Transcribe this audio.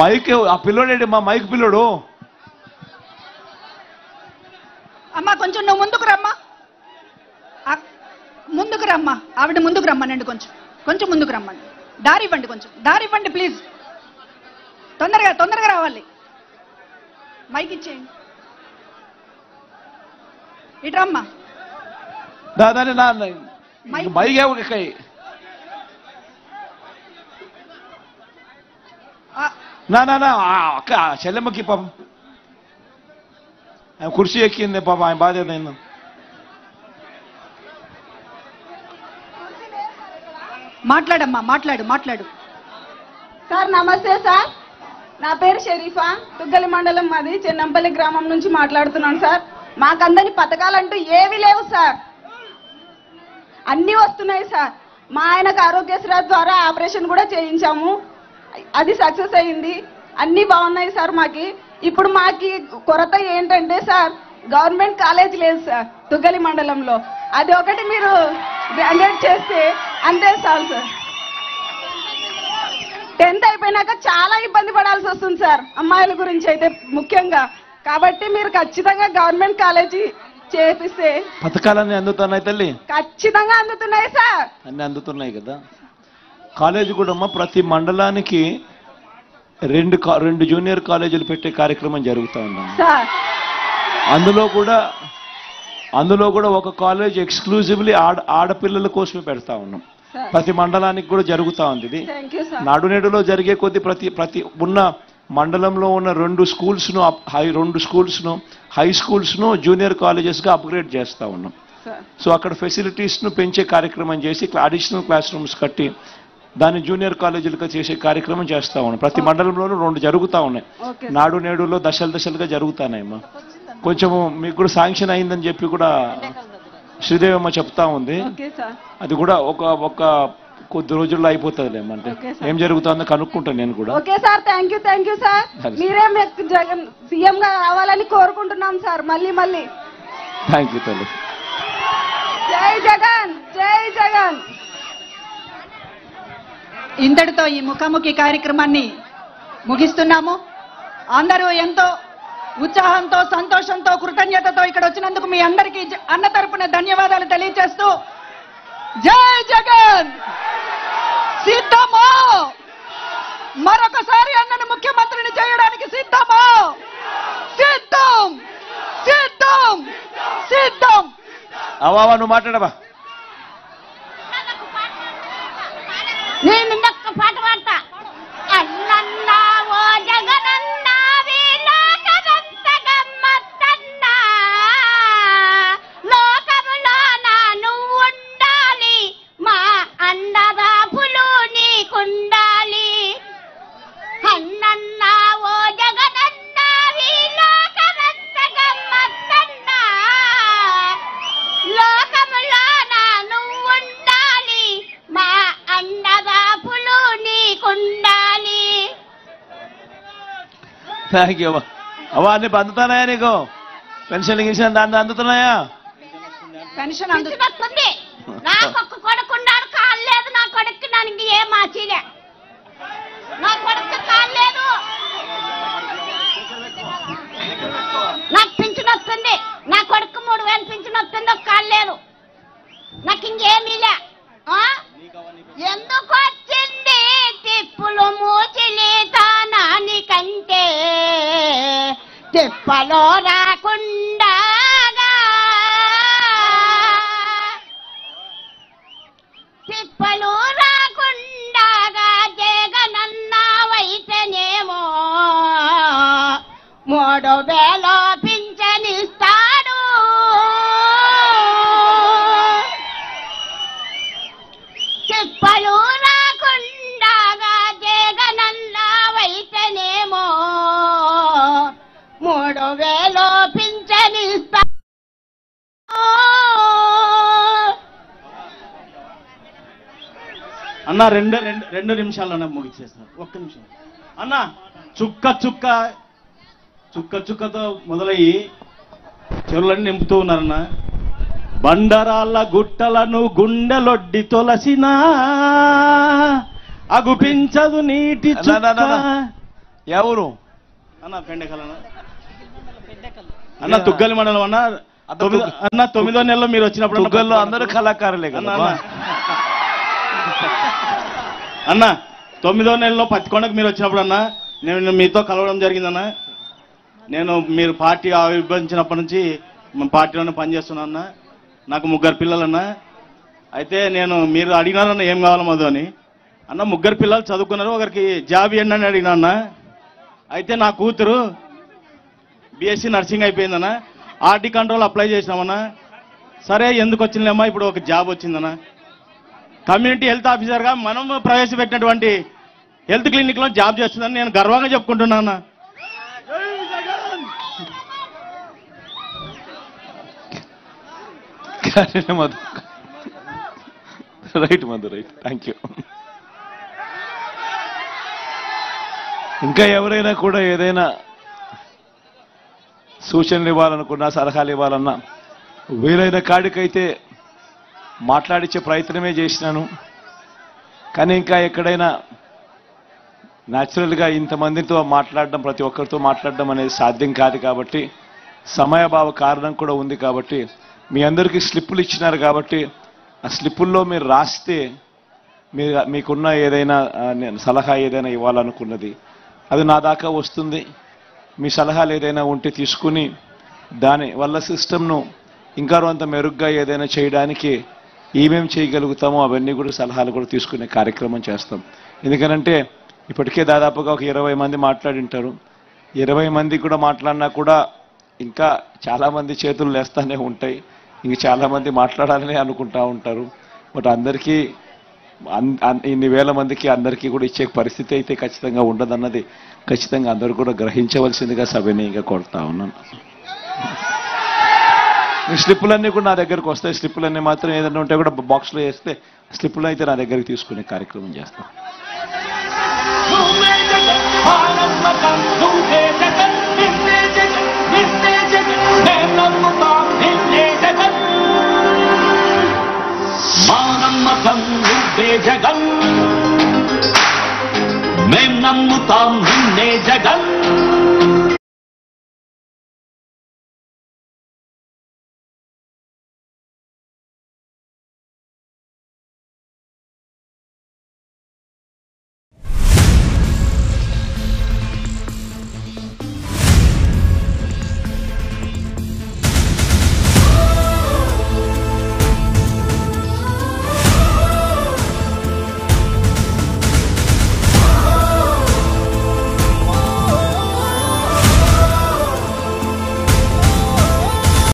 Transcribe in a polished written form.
Mic ఆ పిల్లోడేంటి మా mic పిల్లోడు? అమ్మా కొంచెం నువ్వు ముందుకు రమ్మా, ముందుకు రమ్మా, ఆవిడ ముందుకు రమ్మనండి, కొంచెం ముందుకు రమ్మండి, దారి ఇవ్వండి, కొంచెం దారి ఇవ్వండి ప్లీజ్, తొందరగా రావాలి, మైక్ ఇచ్చేయండి, ఇటు రమ్మా. దాదాని మైక్ కై నా అక్క చెల్లెమ్మకి పాపం ఆయన కుర్చీ ఎక్కింది పాపం, ఆయన బాధ్యత అయింది. మాట్లాడమ్మా, మాట్లాడు. సార్ నమస్తే సార్, నా పేరు షరీఫా, తుగ్గలి మండలం, మాది చెన్నంపల్లి గ్రామం నుంచి మాట్లాడుతున్నాను సార్. మాకందరి పథకాలంటూ ఏవి లేవు సార్, అన్నీ వస్తున్నాయి సార్. మా ఆయనకు ఆరోగ్యశ్రీ ద్వారా ఆపరేషన్ కూడా చేయించాము, అది సక్సెస్ అయింది, అన్నీ బాగున్నాయి సార్. ఇప్పుడు మాకి కొరత ఏంటంటే సార్, గవర్నమెంట్ కాలేజ్ లేదు సార్ తుగ్గలి మండలంలో, అది ఒకటి మీరు గ్రాడ్యుయేట్ చేస్తే అంతే చాలు సార్. 10th అయిపోయినాక చాలా ఇబ్బంది పడాల్సి వస్తుంది సార్, అమ్మాయిల గురించి అయితే ముఖ్యంగా. కాబట్టి మీరు ఖచ్చితంగా గవర్నమెంట్ కాలేజీ చేపిస్తే. పథకాలన్నీ అందుతున్నాయి తల్లి? ఖచ్చితంగా అందుతున్నాయి సార్, అన్ని అందుతున్నాయి కదా. కాలేజీ కూడా ప్రతి మండలానికి రెండు జూనియర్ కాలేజీలు పెట్టే కార్యక్రమం జరుగుతూ ఉంది సార్. అందులో కూడా ఒక కాలేజ్ ఎక్స్క్లూజివ్లీ ఆడపిల్లల కోసమే పెడతా ఉన్నాం. ప్రతి మండలానికి కూడా జరుగుతూ ఉంది ఇది. నాడు నేడులో జరిగే కొద్ది ప్రతి ఉన్న మండలంలో ఉన్న 2 స్కూల్స్ను హై స్కూల్స్ను జూనియర్ కాలేజెస్గా అప్గ్రేడ్ చేస్తూ ఉన్నాం. సో అక్కడ ఫెసిలిటీస్ను పెంచే కార్యక్రమం చేసి అడిషనల్ క్లాస్ రూమ్స్ కట్టి దాన్ని జూనియర్ కాలేజీలుగా చేసే కార్యక్రమం చేస్తూ ఉన్నాం. ప్రతి మండలంలోనూ 2 జరుగుతూ ఉన్నాయి. నాడు నేడులో దశలుగా జరుగుతున్నాయమ్మా. కొంచెము మీకు కూడా శాంక్షన్ అయిందని చెప్పి కూడా శ్రీదేవమ్మ చెప్తా ఉంది. అది కూడా ఒక కొద్ది రోజుల్లో అయిపోతుంది. అంటే ఏం జరుగుతుందో కనుక్కుంటాను నేను కూడా. Okay sir, thank you sir. మీరే జగన్ సీఎం గా రావాలని కోరుకుంటున్నాం సార్. మళ్ళీ థ్యాంక్ యూ తల్లి. జై జగన్. ఇంతటితో ఈ ముఖాముఖి కార్యక్రమాన్ని ముగిస్తున్నాము. అందరూ ఎంతో ఉత్సాహంతో, సంతోషంతో, కృతజ్ఞతతో ఇక్కడ వచ్చినందుకు మీ అందరికీ అన్న తరపున ధన్యవాదాలు తెలియజేస్తూ, జై జగన్, సిద్ధమా, మరొకసారి అన్నను ముఖ్యమంత్రిని చేయడానికి సిద్ధమా, సిద్ధం. అవా నువ్వు మాట్లాడవా? నేను ఇంకొక పాట పాడతా. అన్నన్నా ఓ జగనన్నా వీలోకమంత గమ్మత్తన్నా, లోకములో నువ్వు ఉండాలి, మా అన్నదాపులు నీకుండాలి. అన్నన్నా ఓ జగనన్నా వీలోకమంత గమ్మత్తన్నా, లోకములో నువ్వు ఉండాలి, మా అన్నదాపులు నీకుండాలి. థ్యాంక్ యూ అవా. అన్ని అందుతున్నాయా నీకు? పెన్షన్ గిన్షన్ దాన్ని అందుతున్నాయా? పెన్షన్ వస్తుంది. నాకొక్క కొడుకున్నాడు, కాలేదు నా కొడుకు. నాకు ఏ మార్చిలే, నా కొడుకు కాలేదు. నాకు పింఛన్ వస్తుంది, నా కొడుకు 3000 పింఛన్ వస్తుంది, కాలేదు. నాకు ఇంకేమీలే. ఎందుకు వచ్చింది తిప్పులు మూచిలి తానానికంటే, తిప్పలో రాకుండా జగనన్నావైతేనేమో 3000 పింఛనిస్తాడు. తిప్పలు రాకుండా జగనన్నావైతేనేమో 3000 పింఛనిస్తాడు. అన్న రెండు నిమిషాల్లోనే ముగిచేస్తాను. ఒక్క నిమిషం అన్న. చుక్కతో మొదలయ్యి చెరువులన్నీ నింపుతూ ఉన్నారన్న. బండరాళ్ళ గుట్టలను గుండెలొడ్డి తొలసినా అగుపించదు నీటి చుక్క. ఎవరు అన్న పెండెకల్ అన్న తుగ్గలి మండలం అన్న. అన్న 9వ నెలలో మీరు వచ్చినప్పుడు తుగ్గల్లో అందరూ కళాకారులే కదా అన్న. 9వ నెలలో పత్తికొండకు మీరు వచ్చినప్పుడు అన్న నేను మీతో కలవడం జరిగిందన్న. నేను మీరు పార్టీ ఆవిర్భవించినప్పటి నుంచి పార్టీలోనే పనిచేస్తున్నా అన్న. నాకు 3 పిల్లలన్నా. అయితే నేను మీరు అడిగినారన్న ఏం కావాలో మధు అని. అన్న 3 పిల్లలు చదువుకున్నారు, ఒకరికి జాబ్ ఇవ్వండి అని అడిగినా అన్న. అయితే నా కూతురు బీఎస్సీ నర్సింగ్ అయిపోయిందన్న. ఆర్టీ కంట్రోల్ అప్లై చేసినామన్నా. సరే ఎందుకు వచ్చిందమ్మా, ఇప్పుడు ఒక జాబ్ వచ్చిందన్న. కమ్యూనిటీ హెల్త్ ఆఫీసర్గా మనం ప్రవేశపెట్టినటువంటి హెల్త్ క్లినిక్లో జాబ్ చేస్తుందని నేను గర్వంగా చెప్పుకుంటున్నా అన్న. Madhu right Madhu right, thank you. ఇంకా ఎవరైనా కూడా ఏదైనా సూచనలు ఇవ్వాలనుకున్నా, సలహాలు ఇవ్వాలన్నా వీలైన కాడికైతే మాట్లాడించే ప్రయత్నమే చేసినాను. కానీ ఇంకా ఎక్కడైనా న్యాచురల్గా ఇంతమందితో మాట్లాడడం, ప్రతి ఒక్కరితో మాట్లాడడం అనేది సాధ్యం కాదు. కాబట్టి సమయాభావ కారణం కూడా ఉంది. కాబట్టి మీ అందరికీ స్లిప్పులు ఇచ్చినారు. కాబట్టి ఆ స్లిప్పుల్లో మీరు రాస్తే మీకున్న ఏదైనా సలహా ఏదైనా ఇవ్వాలనుకున్నది అది నా దాకా వస్తుంది. మీ సలహాలు ఏదైనా ఉంటే తీసుకుని దాని వల్ల సిస్టమ్ను ఇంకా కొంత మెరుగ్గా ఏదైనా చేయడానికి ఏమేమి చేయగలుగుతామో అవన్నీ కూడా సలహాలు కూడా తీసుకునే కార్యక్రమం చేస్తాం. ఎందుకనంటే ఇప్పటికే దాదాపుగా ఒక 20 మంది మాట్లాడింటారు. 20 మంది కూడా మాట్లాడినా కూడా ఇంకా చాలామంది చేతులు లేస్తానే ఉంటాయి. ఇంక చాలామంది మాట్లాడాలని అనుకుంటా ఉంటారు. బట్ అందరికీ ఇన్ని వేల మందికి అందరికీ కూడా ఇచ్చే పరిస్థితి అయితే ఖచ్చితంగా ఉండదన్నది ఖచ్చితంగా అందరూ కూడా గ్రహించవలసిందిగా సవినయంగా కోరుతా ఉన్నాను. మీ స్లిప్పులన్నీ కూడా నా దగ్గరకు వస్తాయి. స్లిప్పులన్నీ మాత్రం ఏదైనా ఉంటే కూడా బాక్స్లో వేస్తే స్లిప్పులు అయితే నా దగ్గరికి తీసుకునే కార్యక్రమం చేస్తాం. జగన్ మేం నమ్ముతాం నిన్నే జగన్.